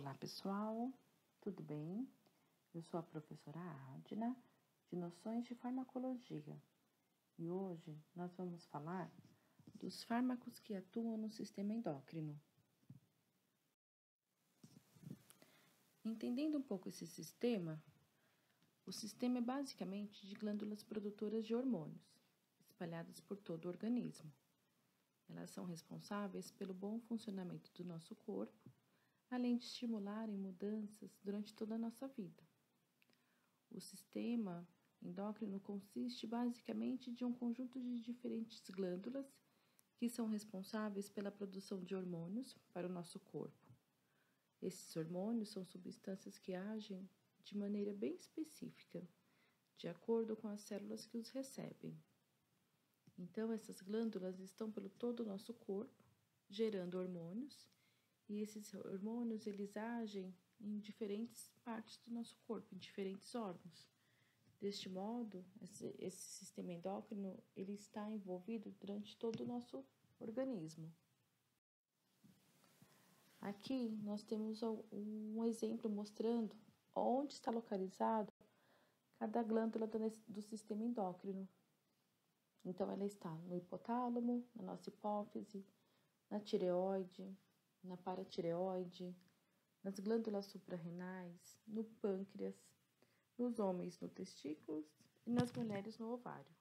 Olá pessoal, tudo bem? Eu sou a professora Adna, de Noções de Farmacologia, e hoje nós vamos falar dos fármacos que atuam no sistema endócrino. Entendendo um pouco esse sistema, o sistema é basicamente de glândulas produtoras de hormônios, espalhadas por todo o organismo. Elas são responsáveis pelo bom funcionamento do nosso corpo, além de estimularem mudanças durante toda a nossa vida. O sistema endócrino consiste basicamente de um conjunto de diferentes glândulas que são responsáveis pela produção de hormônios para o nosso corpo. Esses hormônios são substâncias que agem de maneira bem específica, de acordo com as células que os recebem. Então, essas glândulas estão pelo todo o nosso corpo, gerando hormônios, e esses hormônios, eles agem em diferentes partes do nosso corpo, em diferentes órgãos. Deste modo, esse sistema endócrino, ele está envolvido durante todo o nosso organismo. Aqui, nós temos um exemplo mostrando onde está localizado cada glândula do sistema endócrino. Então, ela está no hipotálamo, na nossa hipófise, na tireoide, na paratireoide, nas glândulas suprarrenais, no pâncreas, nos homens no testículos e nas mulheres no ovário.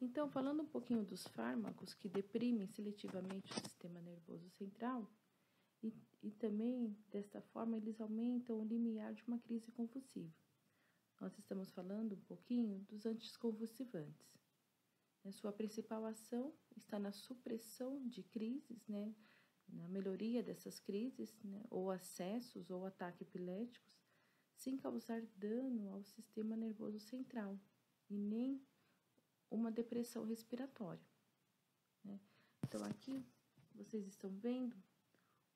Então, falando um pouquinho dos fármacos que deprimem seletivamente o sistema nervoso central, e também, desta forma, eles aumentam o limiar de uma crise convulsiva. Nós estamos falando um pouquinho dos anticonvulsivantes. A sua principal ação está na supressão de crises, na melhoria dessas crises, ou acessos ou ataques epiléticos, sem causar dano ao sistema nervoso central e nem uma depressão respiratória. Então, aqui vocês estão vendo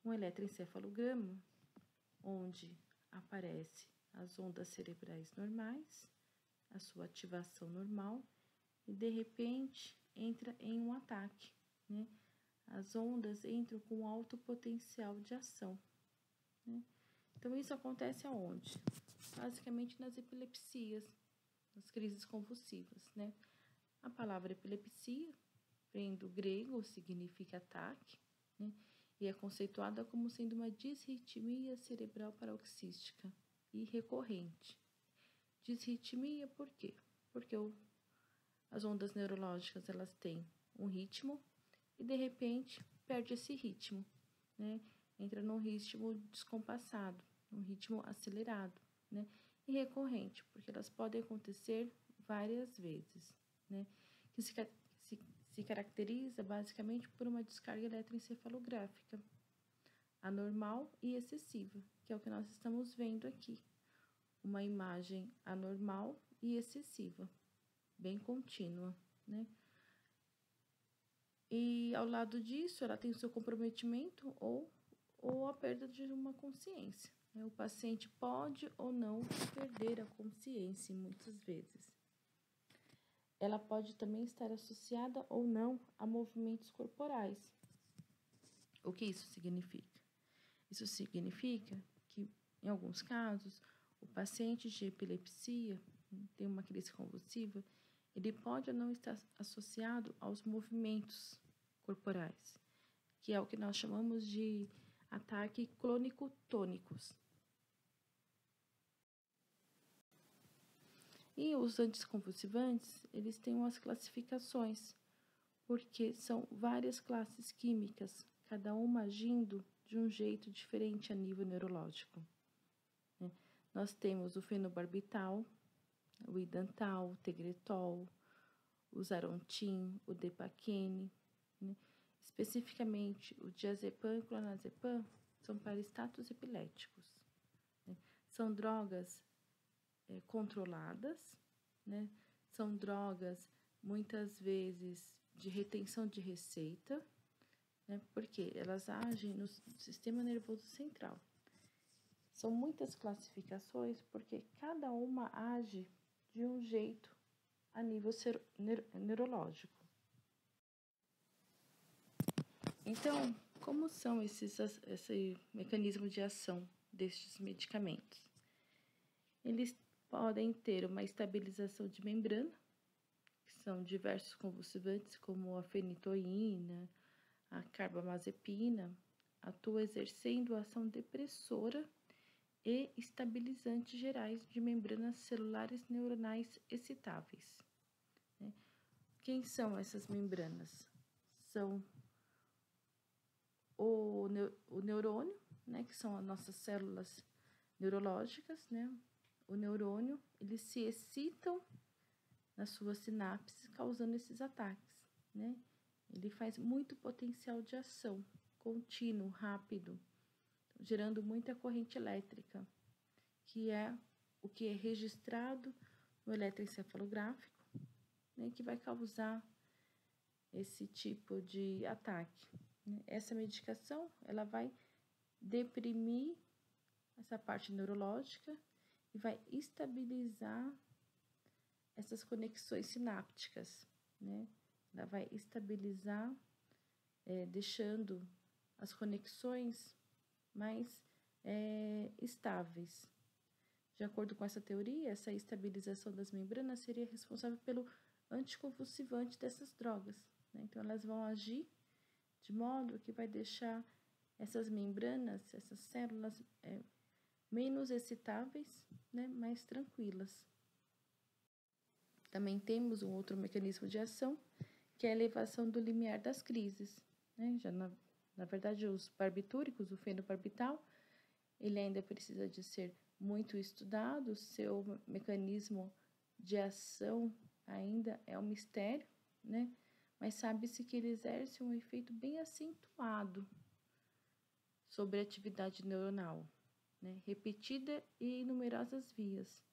um eletroencefalograma onde aparece as ondas cerebrais normais, a sua ativação normal, e de repente entra em um ataque, As ondas entram com alto potencial de ação, Então, isso acontece aonde? Basicamente nas epilepsias, nas crises convulsivas, A palavra epilepsia vem do grego, significa ataque, E é conceituada como sendo uma disritmia cerebral paroxística e recorrente. Disritmia por quê? Porque as ondas neurológicas, elas têm um ritmo e, de repente, perde esse ritmo, Entra num ritmo descompassado, num ritmo acelerado, E recorrente, porque elas podem acontecer várias vezes, Que se caracteriza basicamente por uma descarga eletroencefalográfica anormal e excessiva, que é o que nós estamos vendo aqui. Uma imagem anormal e excessiva, bem contínua, E ao lado disso, ela tem o seu comprometimento ou a perda de uma consciência. O paciente pode ou não perder a consciência muitas vezes. Ela pode também estar associada ou não a movimentos corporais. O que isso significa? Isso significa que, em alguns casos, o paciente de epilepsia, tem uma crise convulsiva, ele pode ou não estar associado aos movimentos corporais, que é o que nós chamamos de ataque clônico-tônicos. E os anticonvulsivantes, eles têm umas classificações, porque são várias classes químicas, cada uma agindo de um jeito diferente a nível neurológico. Nós temos o fenobarbital, o idantal, o tegretol, o zarontin, o depaquene, Especificamente, o diazepam e o clonazepam são para status epiléticos. São drogas controladas, São drogas, muitas vezes, de retenção de receita, porque elas agem no sistema nervoso central. São muitas classificações, porque cada uma age de um jeito a nível neurológico. Então, Como são esse mecanismo de ação destes medicamentos? Eles podem ter uma estabilização de membrana, que são diversos convulsivantes, como a fenitoína, a carbamazepina, atua exercendo ação depressora e estabilizantes gerais de membranas celulares neuronais excitáveis. Né? Quem são essas membranas? São o neurônio, né, que são as nossas células neurológicas, né? O neurônio, eles se excitam nas suas sinapses, causando esses ataques, né? Ele faz muito potencial de ação, contínuo, rápido, gerando muita corrente elétrica, que é o que é registrado no eletroencefalográfico, né, que vai causar esse tipo de ataque. Essa medicação, ela vai deprimir essa parte neurológica e vai estabilizar essas conexões sinápticas, né? Ela vai estabilizar, deixando as conexões mais estáveis. De acordo com essa teoria, essa estabilização das membranas seria responsável pelo anticonvulsivante dessas drogas, né? Então, elas vão agir de modo que vai deixar essas membranas, essas células menos excitáveis, né, mais tranquilas. Também temos um outro mecanismo de ação, que é a elevação do limiar das crises. Né? Já na verdade, os barbitúricos, o fenobarbital, ele ainda precisa de ser muito estudado, seu mecanismo de ação ainda é um mistério, né? Mas sabe-se que ele exerce um efeito bem acentuado sobre a atividade neuronal, né? Repetida e em numerosas vias.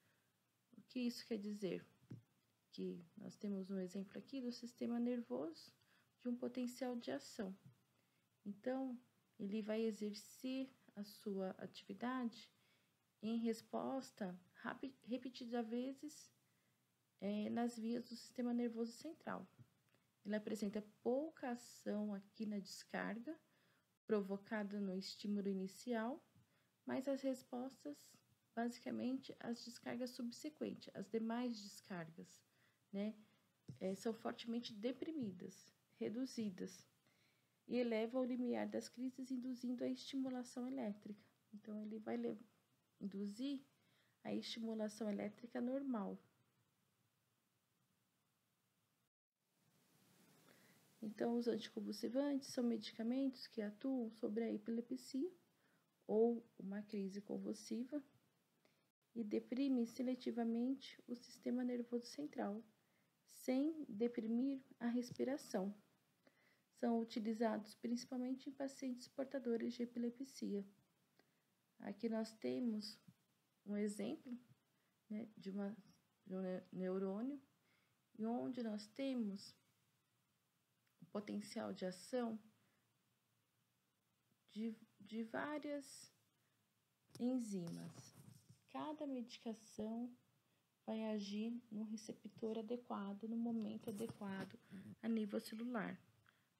O que isso quer dizer? Que nós temos um exemplo aqui do sistema nervoso de um potencial de ação. Então, ele vai exercer a sua atividade em resposta repetida vezes nas vias do sistema nervoso central. Ele apresenta pouca ação aqui na descarga, provocada no estímulo inicial, mas as respostas, basicamente, as descargas subsequentes, as demais descargas, né, são fortemente deprimidas, reduzidas, e eleva o limiar das crises, induzindo a estimulação elétrica. Então, ele vai induzir a estimulação elétrica normal. Então, os anticonvulsivantes são medicamentos que atuam sobre a epilepsia ou uma crise convulsiva e deprimem seletivamente o sistema nervoso central, sem deprimir a respiração. São utilizados principalmente em pacientes portadores de epilepsia. Aqui nós temos um exemplo, né, de um neurônio, onde nós temos o potencial de ação de várias enzimas. Cada medicação vai agir no receptor adequado, no momento adequado, a nível celular.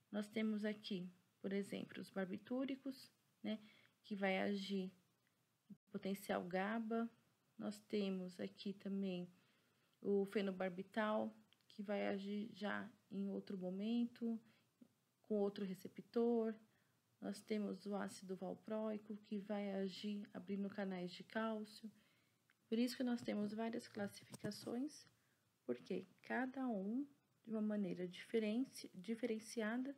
Nós temos aqui, por exemplo, os barbitúricos, né, que vai agir no potencial GABA. Nós temos aqui também o fenobarbital, que vai agir já em outro momento, com outro receptor. Nós temos o ácido valproico, que vai agir abrindo canais de cálcio. Por isso que nós temos várias classificações, porque cada um, de uma maneira diferenciada,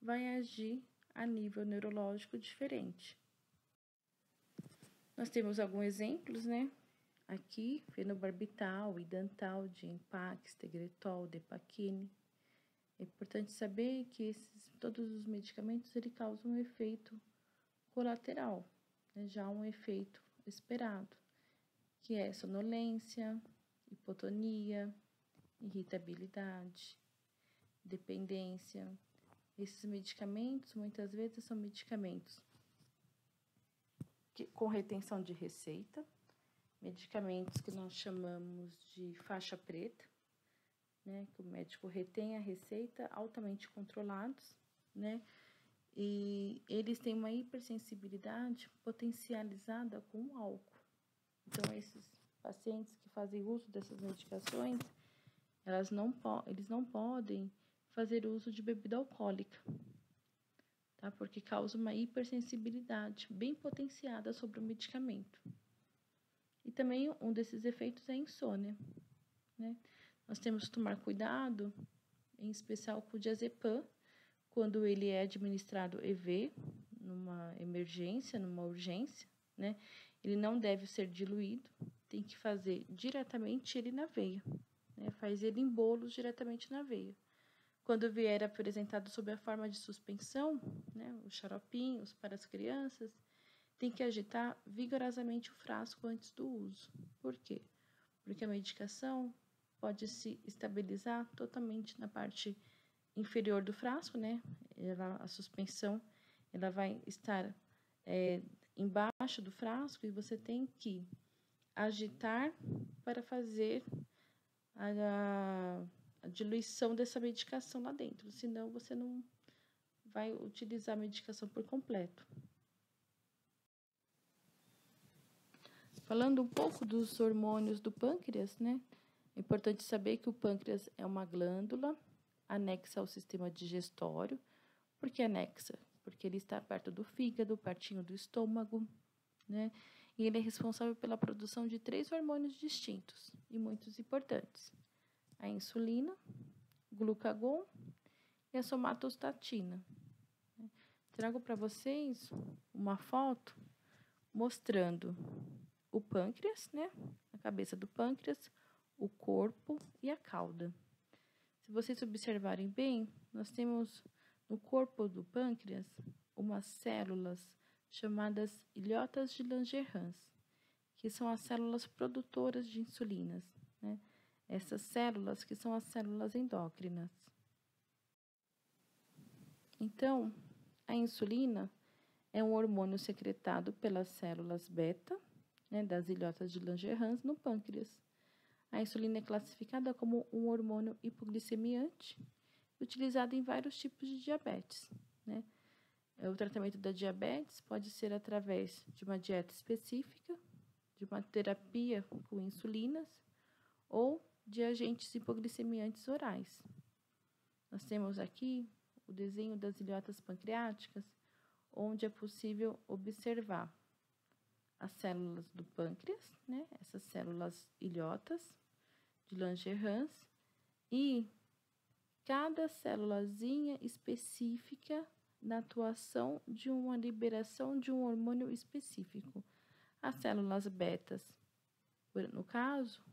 vai agir a nível neurológico diferente. Nós temos alguns exemplos, né? Aqui, fenobarbital, idantal, Impax, Tegretol, Depaquine. É importante saber que todos os medicamentos ele causam um efeito colateral, né? Já um efeito esperado, que é sonolência, hipotonia, irritabilidade, dependência. Esses medicamentos, muitas vezes, são medicamentos com retenção de receita, medicamentos que nós chamamos de faixa preta, né, que o médico retém a receita, altamente controlados, né, e eles têm uma hipersensibilidade potencializada com álcool. Então, esses pacientes que fazem uso dessas medicações, eles não podem fazer uso de bebida alcoólica, tá? Porque causa uma hipersensibilidade bem potenciada sobre o medicamento. E também um desses efeitos é a insônia, né? Nós temos que tomar cuidado, em especial com o diazepam, quando ele é administrado EV, numa emergência, numa urgência, né? Ele não deve ser diluído, tem que fazer diretamente ele na veia, né? Faz ele em bolos diretamente na veia. Quando vier apresentado sob a forma de suspensão, né, os xaropinhos para as crianças, tem que agitar vigorosamente o frasco antes do uso. Por quê? Porque a medicação pode se estabilizar totalmente na parte inferior do frasco, né? A suspensão ela vai estar embaixo do frasco e você tem que agitar para fazer a diluição dessa medicação lá dentro, senão você não vai utilizar a medicação por completo. Falando um pouco dos hormônios do pâncreas, né? É importante saber que o pâncreas é uma glândula anexa ao sistema digestório. Por que anexa? Porque ele está perto do fígado, pertinho do estômago, né? E ele é responsável pela produção de 3 hormônios distintos e muito importantes: a insulina, o glucagon e a somatostatina. Trago para vocês uma foto mostrando o pâncreas, né? A cabeça do pâncreas, o corpo e a cauda. Se vocês observarem bem, nós temos no corpo do pâncreas umas células chamadas ilhotas de Langerhans, que são as células produtoras de insulinas, né? Essas células que são as células endócrinas. Então, a insulina é um hormônio secretado pelas células beta, né, das ilhotas de Langerhans no pâncreas. A insulina é classificada como um hormônio hipoglicemiante, utilizado em vários tipos de diabetes, né? O tratamento da diabetes pode ser através de uma dieta específica, de uma terapia com insulinas ou de agentes hipoglicemiantes orais. Nós temos aqui o desenho das ilhotas pancreáticas, onde é possível observar as células do pâncreas, né? Essas células ilhotas de Langerhans, e cada célulazinha específica na atuação de uma liberação de um hormônio específico. As células betas, no caso,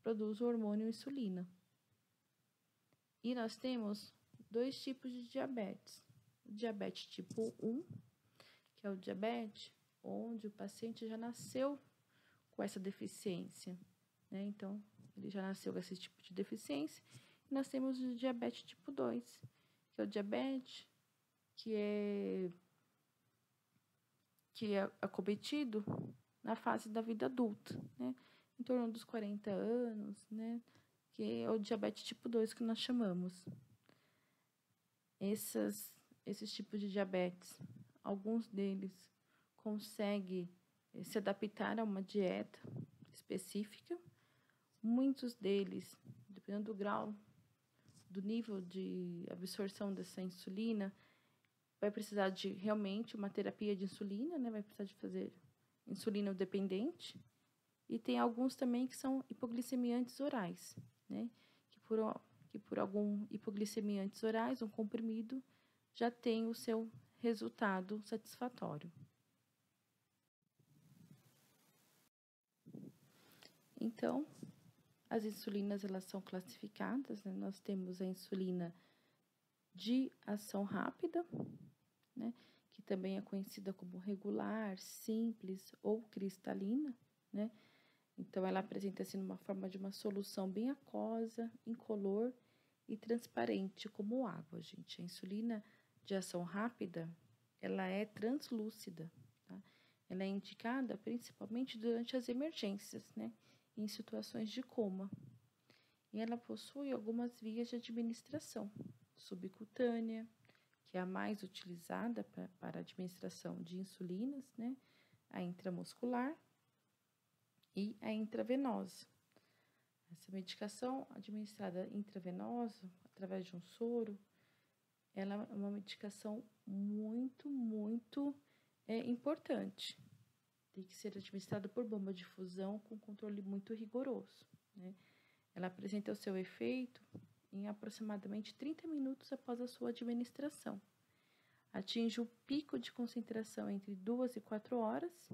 produzem o hormônio insulina. E nós temos 2 tipos de diabetes. O diabetes tipo 1, que é o diabetes onde o paciente já nasceu com essa deficiência, né? Então, ele já nasceu com esse tipo de deficiência. E nós temos o diabetes tipo 2, que é o diabetes que é acometido na fase da vida adulta, né? Em torno dos 40 anos, né? Que é o diabetes tipo 2 que nós chamamos. Esses tipos de diabetes, alguns deles conseguem se adaptar a uma dieta específica. Muitos deles, dependendo do grau, do nível de absorção dessa insulina, vai precisar de realmente uma terapia de insulina, né? Vai precisar de fazer insulina dependente. E tem alguns também que são hipoglicemiantes orais, né? Que por algum hipoglicemiantes orais, um comprimido, já tem o seu resultado satisfatório. Então, as insulinas, elas são classificadas, né? Nós temos a insulina de ação rápida, né? Que também é conhecida como regular, simples ou cristalina, né? Então, ela apresenta-se numa forma de uma solução bem aquosa, incolor e transparente, como água, gente. A insulina de ação rápida, ela é translúcida, tá? Ela é indicada principalmente durante as emergências, né? Em situações de coma. E ela possui algumas vias de administração: subcutânea, que é a mais utilizada para a administração de insulinas, né? A intramuscular e a intravenosa. Essa medicação administrada intravenosa, através de um soro, ela é uma medicação muito importante. Tem que ser administrada por bomba de infusão com controle muito rigoroso, né? Ela apresenta o seu efeito em aproximadamente 30 minutos após a sua administração. Atinge o pico de concentração entre 2 e 4 horas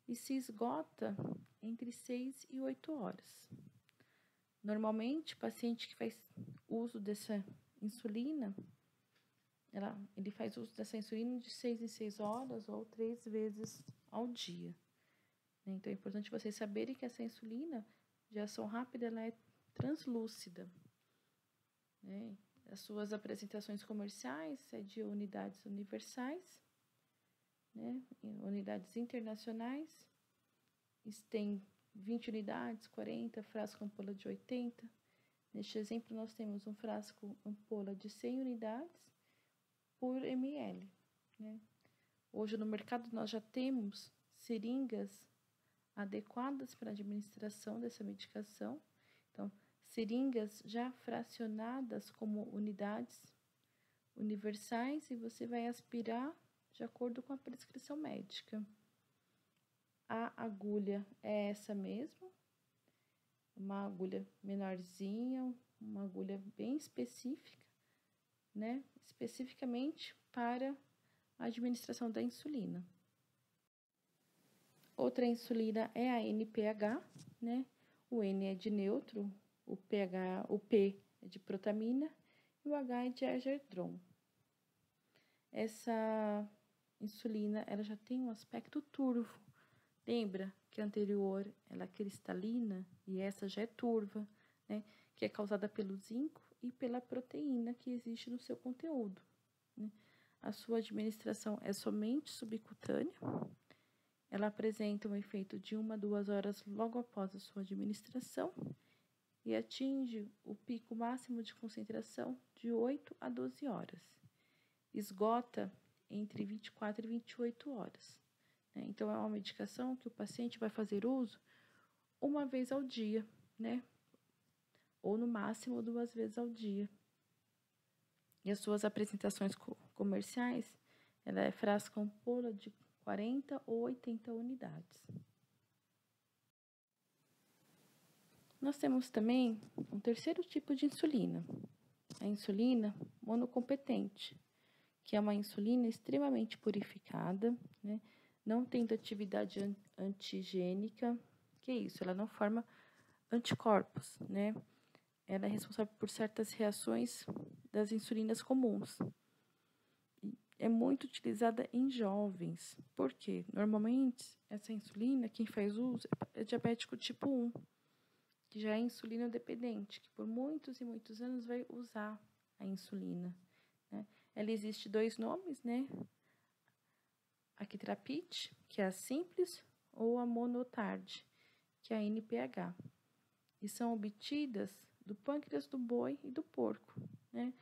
e se esgota entre 6 e 8 horas. Normalmente, o paciente que faz uso dessa insulina, ele faz uso dessa insulina de 6 em 6 horas ou 3 vezes ao dia. Então, é importante vocês saberem que essa insulina de ação rápida, ela é translúcida, né? As suas apresentações comerciais é de unidades universais, né? Unidades internacionais, tem 20 unidades, 40, frasco ampola de 80. Neste exemplo, nós temos um frasco ampola de 100 unidades por ml, né? Hoje no mercado nós já temos seringas adequadas para a administração dessa medicação. Então, seringas já fracionadas como unidades universais e você vai aspirar de acordo com a prescrição médica. A agulha é essa mesmo, uma agulha menorzinha, uma agulha bem específica, né? Especificamente para a administração da insulina. Outra insulina é a NPH, né? O N é de neutro, o P é de protamina e o H é de Agerdron. Essa insulina, ela já tem um aspecto turvo. Lembra que a anterior ela é cristalina e essa já é turva, né? Que é causada pelo zinco e pela proteína que existe no seu conteúdo, né? A sua administração é somente subcutânea. Ela apresenta um efeito de 1 a 2 horas logo após a sua administração e atinge o pico máximo de concentração de 8 a 12 horas. Esgota entre 24 e 28 horas. Né? Então, é uma medicação que o paciente vai fazer uso uma vez ao dia, né? Ou no máximo 2 vezes ao dia. E as suas apresentações comerciais, ela é frasco ampola de 40 ou 80 unidades. Nós temos também um terceiro tipo de insulina, a insulina monocompetente, que é uma insulina extremamente purificada, né? Não tendo atividade antigênica, que é isso, ela não forma anticorpos, né? Ela é responsável por certas reações das insulinas comuns. É muito utilizada em jovens, porque normalmente essa insulina, quem faz uso é diabético tipo 1, que já é insulina dependente, que por muitos e muitos anos vai usar a insulina, né? Ela existe 2 nomes, né? A Quitrapid, que é a simples, ou a Monotard, que é a NPH. E são obtidas do pâncreas do boi e do porco, né?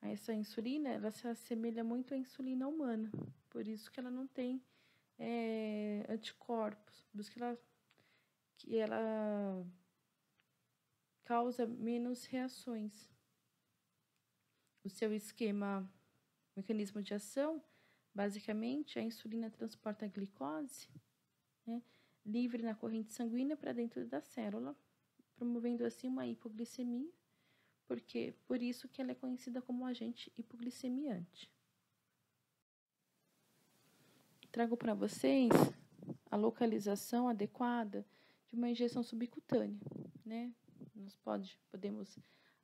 Essa insulina, ela se assemelha muito à insulina humana, por isso que ela não tem anticorpos, por isso que ela causa menos reações. O seu mecanismo de ação, basicamente, a insulina transporta a glicose, né, livre na corrente sanguínea para dentro da célula, promovendo assim uma hipoglicemia, por isso que ela é conhecida como um agente hipoglicemiante. Trago para vocês a localização adequada de uma injeção subcutânea, né? Nós podemos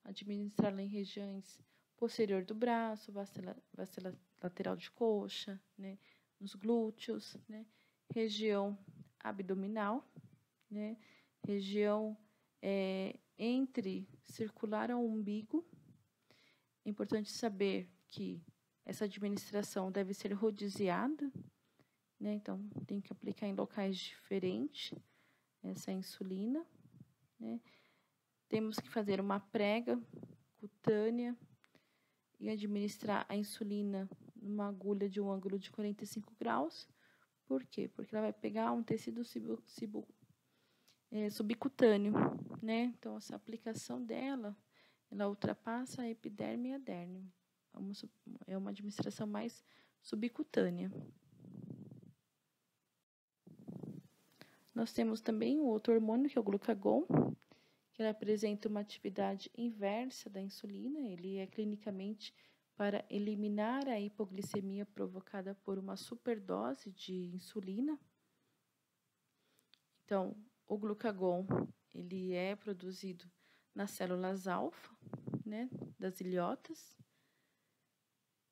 administrá-la em regiões posterior do braço, vasta lateral de coxa, né? Nos glúteos, né? Região abdominal, né? Região entre circular ao umbigo. É importante saber que essa administração deve ser rodiziada, né? Então, tem que aplicar em locais diferentes essa insulina, né? Temos que fazer uma prega cutânea e administrar a insulina numa agulha de um ângulo de 45 graus. Por quê? Porque ela vai pegar um tecido subcutâneo, né? Então, essa aplicação dela, ela ultrapassa a epiderme e a derme. É uma administração mais subcutânea. Nós temos também o outro hormônio, que é o glucagon, que ele apresenta uma atividade inversa da insulina. Ele é clinicamente para eliminar a hipoglicemia provocada por uma superdose de insulina. Então, o glucagon, ele é produzido nas células alfa, né, das ilhotas.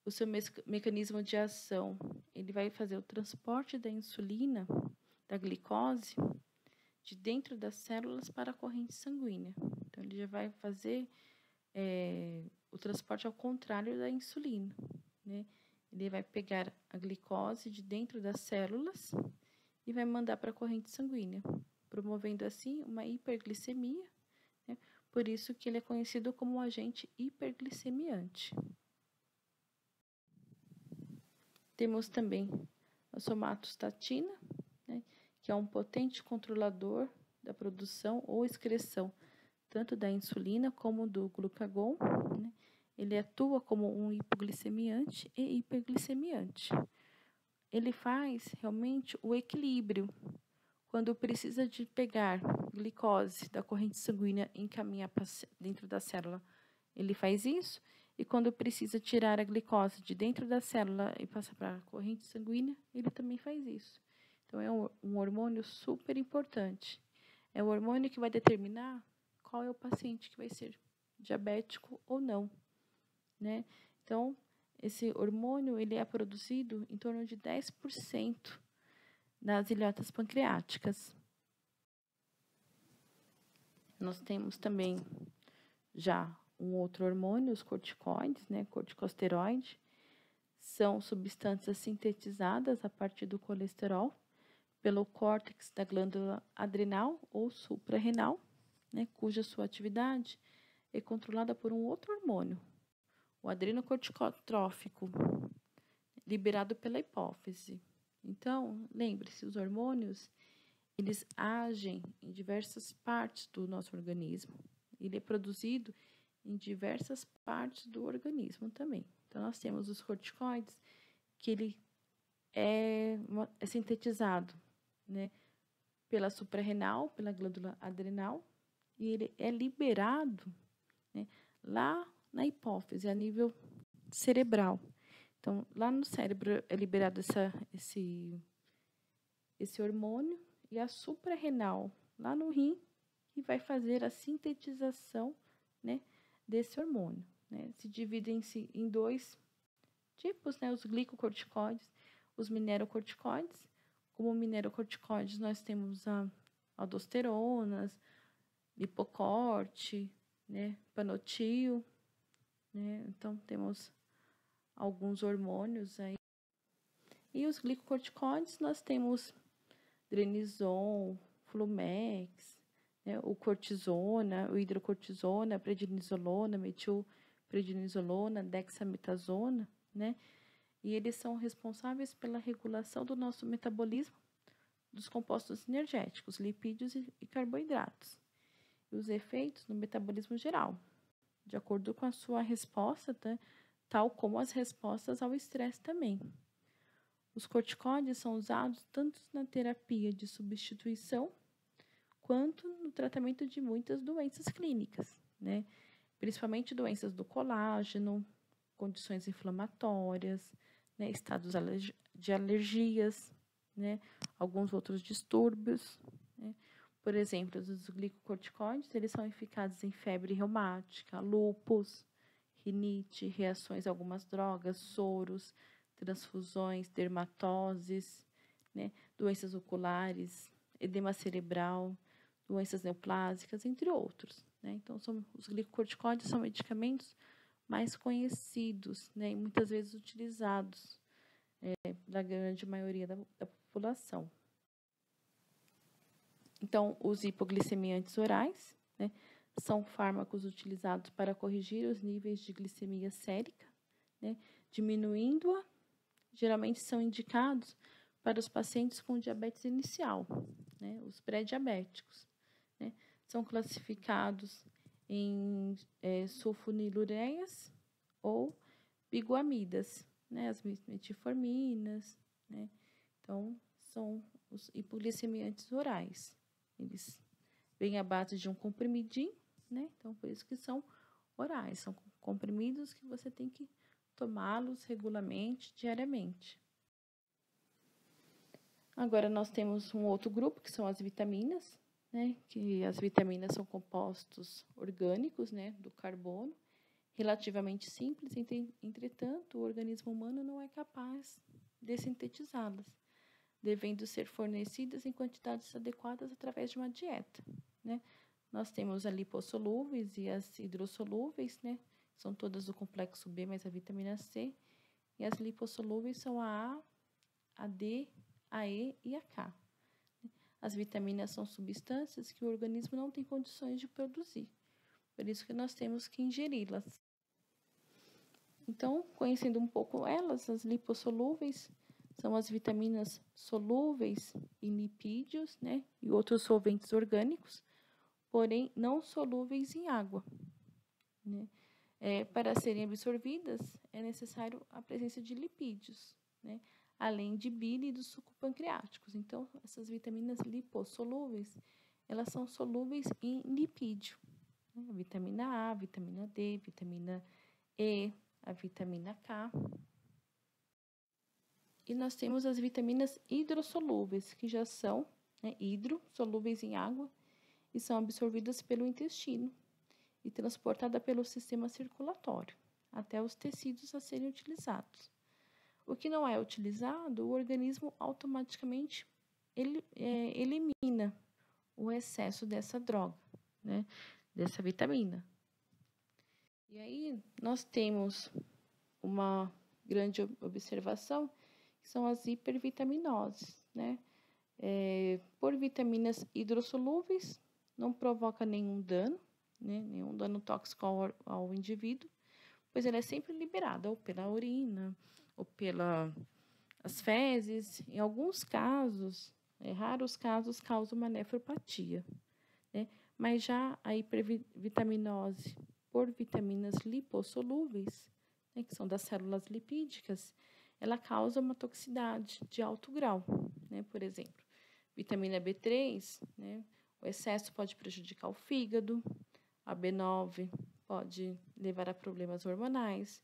O seu mecanismo de ação, ele vai fazer o transporte da insulina, da glicose, de dentro das células para a corrente sanguínea. Então, ele já vai fazer o transporte ao contrário da insulina, né? Ele vai pegar a glicose de dentro das células e vai mandar para a corrente sanguínea, promovendo assim uma hiperglicemia, né? Por isso que ele é conhecido como um agente hiperglicemiante. Temos também a somatostatina, né, que é um potente controlador da produção ou excreção tanto da insulina como do glucagon, né? Ele atua como um hipoglicemiante e hiperglicemiante. Ele faz realmente o equilíbrio. Quando precisa de pegar glicose da corrente sanguínea e encaminhar para dentro da célula, ele faz isso. E quando precisa tirar a glicose de dentro da célula e passar para a corrente sanguínea, ele também faz isso. Então, é um hormônio super importante. É o hormônio que vai determinar qual é o paciente que vai ser diabético ou não, né? Então, esse hormônio, ele é produzido em torno de 10% nas ilhotas pancreáticas. Nós temos também já um outro hormônio, os corticoides, né? Corticosteroide, são substâncias sintetizadas a partir do colesterol pelo córtex da glândula adrenal ou suprarrenal, né? Cuja sua atividade é controlada por um outro hormônio, o adrenocorticotrófico, liberado pela hipófise. Então, lembre-se, os hormônios, eles agem em diversas partes do nosso organismo. Ele é produzido em diversas partes do organismo também. Então, nós temos os corticoides, que ele é sintetizado, né, pela suprarrenal, pela glândula adrenal, e ele é liberado, né, lá na hipófise, a nível cerebral. Então, lá no cérebro é liberado esse hormônio, e a suprarrenal, lá no rim, que vai fazer a sintetização, né, desse hormônio, né? Se dividem em dois tipos, né, os glicocorticoides, os minerocorticoides. Como minerocorticoides, nós temos a aldosteronas, lipocorte, né, panotil, né? Então, temos alguns hormônios aí. E os glicocorticoides, nós temos Drenison, Flumex, né, o cortisona, o hidrocortisona, prednisolona, metilprednisolona, dexametasona, né? E eles são responsáveis pela regulação do nosso metabolismo dos compostos energéticos, lipídios e carboidratos, e os efeitos no metabolismo geral, de acordo com a sua resposta, tá? Tal como as respostas ao estresse também. Os corticoides são usados tanto na terapia de substituição quanto no tratamento de muitas doenças clínicas, né? Principalmente doenças do colágeno, condições inflamatórias, né? Estados de alergias, né? Alguns outros distúrbios, né? Por exemplo, os glicocorticoides, eles são eficazes em febre reumática, lúpus, rinite, reações a algumas drogas, soros, transfusões, dermatoses, né, doenças oculares, edema cerebral, doenças neoplásicas, entre outros, né? Então, os glicocorticoides são medicamentos mais conhecidos, né, e muitas vezes utilizados da grande maioria da população. Então, os hipoglicemiantes orais, né, são fármacos utilizados para corrigir os níveis de glicemia sérica, né, diminuindo-a geralmente são indicados para os pacientes com diabetes inicial, né, os pré-diabéticos, né, são classificados em sulfonilureias ou biguamidas, né, as metforminas, né, então são os hipoglicemiantes orais. Eles vêm à base de um comprimidinho, né, então por isso que são orais, são comprimidos que você tem que tomá-los regularmente, diariamente. Agora, nós temos um outro grupo, que são as vitaminas, né? Que as vitaminas são compostos orgânicos, né? Do carbono, relativamente simples, entretanto, o organismo humano não é capaz de sintetizá-las, devendo ser fornecidas em quantidades adequadas através de uma dieta, né? Nós temos a lipossolúveis e as hidrossolúveis, né? São todas do complexo B mais a vitamina C. E as lipossolúveis são a D, a E e a K. As vitaminas são substâncias que o organismo não tem condições de produzir. Por isso que nós temos que ingeri-las. Então, conhecendo um pouco elas, as lipossolúveis são as vitaminas solúveis em lipídios, né? E outros solventes orgânicos, porém não solúveis em água, né? Para serem absorvidas, é necessário a presença de lipídios, né? Além de bile e dos sucopancreáticos. Então, essas vitaminas lipossolúveis, elas são solúveis em lipídio, né? A vitamina A, a vitamina D, a vitamina E, a vitamina K. E nós temos as vitaminas hidrossolúveis, que já são, né, solúveis em água e são absorvidas pelo intestino e transportadas pelo sistema circulatório até os tecidos a serem utilizados. O que não é utilizado, o organismo automaticamente elimina o excesso dessa droga, né, dessa vitamina. E aí nós temos uma grande observação, que são as hipervitaminoses, né? Por vitaminas hidrossolúveis, não provoca nenhum dano, né, nenhum dano tóxico ao indivíduo, pois ela é sempre liberada ou pela urina, ou pelas fezes. Em alguns casos, raros casos, causa uma nefropatia, né? Mas já a hipervitaminose por vitaminas lipossolúveis, né, que são das células lipídicas, ela causa uma toxicidade de alto grau, né? Por exemplo, vitamina B3, né, o excesso pode prejudicar o fígado, a B9 pode levar a problemas hormonais,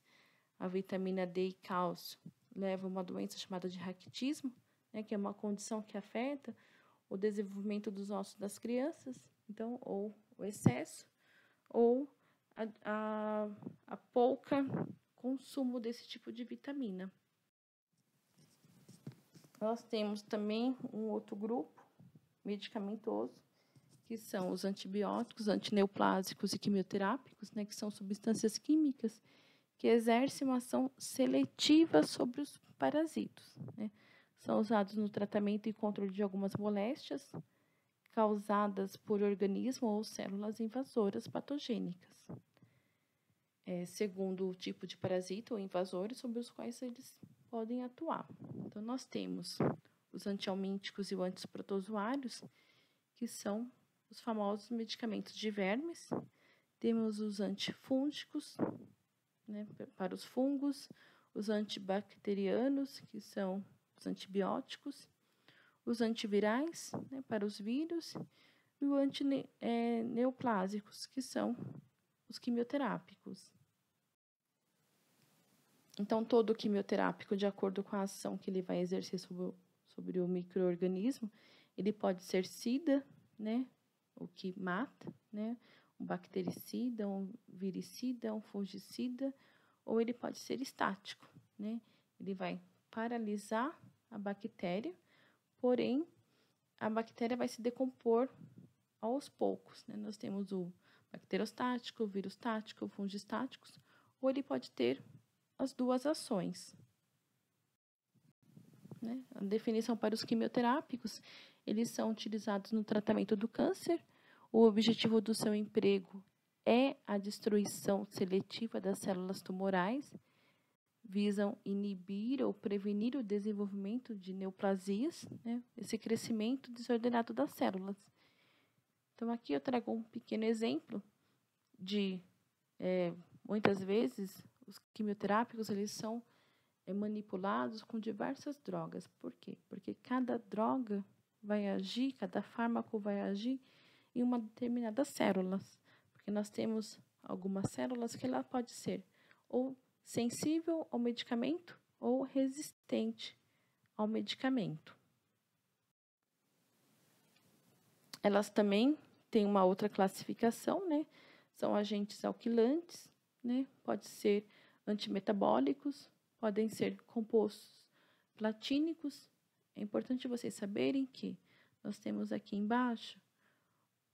a vitamina D e cálcio leva a uma doença chamada de raquitismo, né, que é uma condição que afeta o desenvolvimento dos ossos das crianças, então, ou o excesso, ou a pouca consumo desse tipo de vitamina. Nós temos também um outro grupo medicamentoso, que são os antibióticos, antineoplásicos e quimioterápicos, né, que são substâncias químicas que exercem uma ação seletiva sobre os parasitos, né? São usados no tratamento e controle de algumas moléstias causadas por organismo ou células invasoras patogênicas, segundo o tipo de parasita ou invasores sobre os quais eles podem atuar. Então, nós temos os antihelmínticos e os antiprotozoários, que são os famosos medicamentos de vermes. Temos os antifúngicos, né, para os fungos, os antibacterianos, que são os antibióticos, os antivirais, né, para os vírus, e os antineoplásicos, que são os quimioterápicos. Então, todo quimioterápico, de acordo com a ação que ele vai exercer sobre o micro-organismo, ele pode ser sida, né, o que mata, né, um bactericida, um viricida, um fungicida, ou ele pode ser estático, né, ele vai paralisar a bactéria, porém, a bactéria vai se decompor aos poucos, né. Nós temos o bacterostático, o virustático, o fungistáticos, ou ele pode ter as duas ações, né? A definição para os quimioterápicos, eles são utilizados no tratamento do câncer. O objetivo do seu emprego é a destruição seletiva das células tumorais, visam inibir ou prevenir o desenvolvimento de neoplasias, né? Esse crescimento desordenado das células. Então, aqui eu trago um pequeno exemplo de, muitas vezes, os quimioterápicos, eles são manipulados com diversas drogas. Por quê? Porque cada droga vai agir, cada fármaco vai agir em uma determinada células. Porque nós temos algumas células que ela pode ser ou sensível ao medicamento ou resistente ao medicamento. Elas também têm uma outra classificação, né? São agentes alquilantes, né? Pode ser antimetabólicos, podem ser compostos platínicos. É importante vocês saberem que nós temos aqui embaixo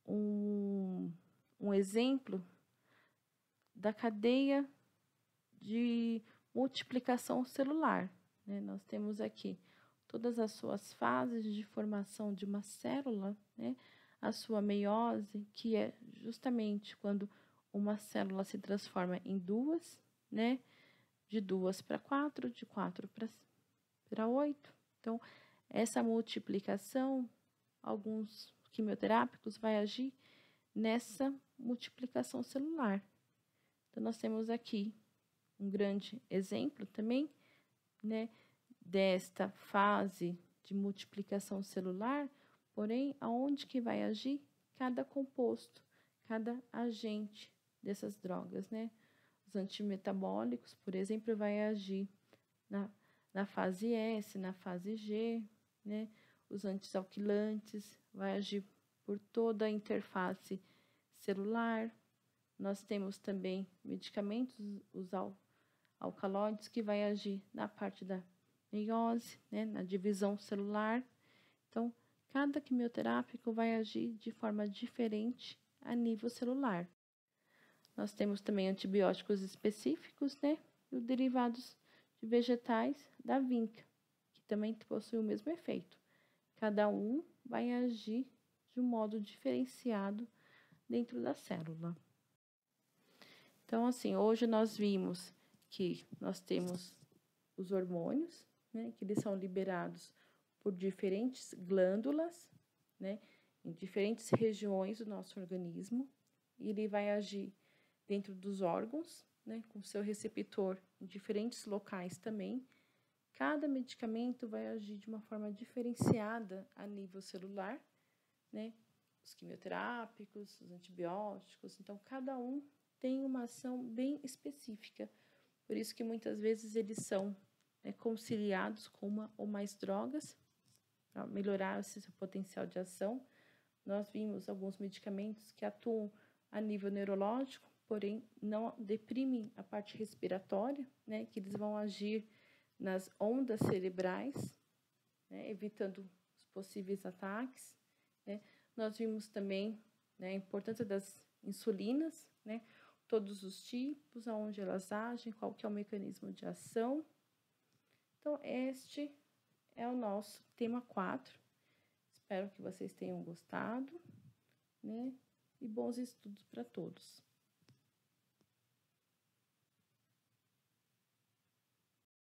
um exemplo da cadeia de multiplicação celular, né? Nós temos aqui todas as suas fases de formação de uma célula, né? A sua meiose, que é justamente quando uma célula se transforma em duas, né? De 2 para 4, de 4 para 8. Então, essa multiplicação, alguns quimioterápicos vai agir nessa multiplicação celular. Então, nós temos aqui um grande exemplo também, né, desta fase de multiplicação celular, porém, aonde que vai agir cada composto, cada agente dessas drogas, né? Os antimetabólicos, por exemplo, vai agir na fase S, na fase G, né? Os antialquilantes vai agir por toda a interface celular. Nós temos também medicamentos, os alcaloides, que vai agir na parte da meiose, né? Na divisão celular. Então, cada quimioterápico vai agir de forma diferente a nível celular. Nós temos também antibióticos específicos, né? E os derivados de vegetais da vinca, que também possuem o mesmo efeito. Cada um vai agir de um modo diferenciado dentro da célula. Então, assim, hoje nós vimos que nós temos os hormônios, né? Que eles são liberados por diferentes glândulas, né? Em diferentes regiões do nosso organismo. E ele vai agir dentro dos órgãos, né, com seu receptor em diferentes locais também. Cada medicamento vai agir de uma forma diferenciada a nível celular, né? Os quimioterápicos, os antibióticos, então cada um tem uma ação bem específica. Por isso que muitas vezes eles são conciliados com uma ou mais drogas para melhorar esse seu potencial de ação. Nós vimos alguns medicamentos que atuam a nível neurológico, porém não deprimem a parte respiratória, né, que eles vão agir nas ondas cerebrais, né, evitando os possíveis ataques, né. Nós vimos também, né, a importância das insulinas, né, todos os tipos, aonde elas agem, qual que é o mecanismo de ação. Então, este é o nosso tema 4. Espero que vocês tenham gostado, né, e bons estudos para todos.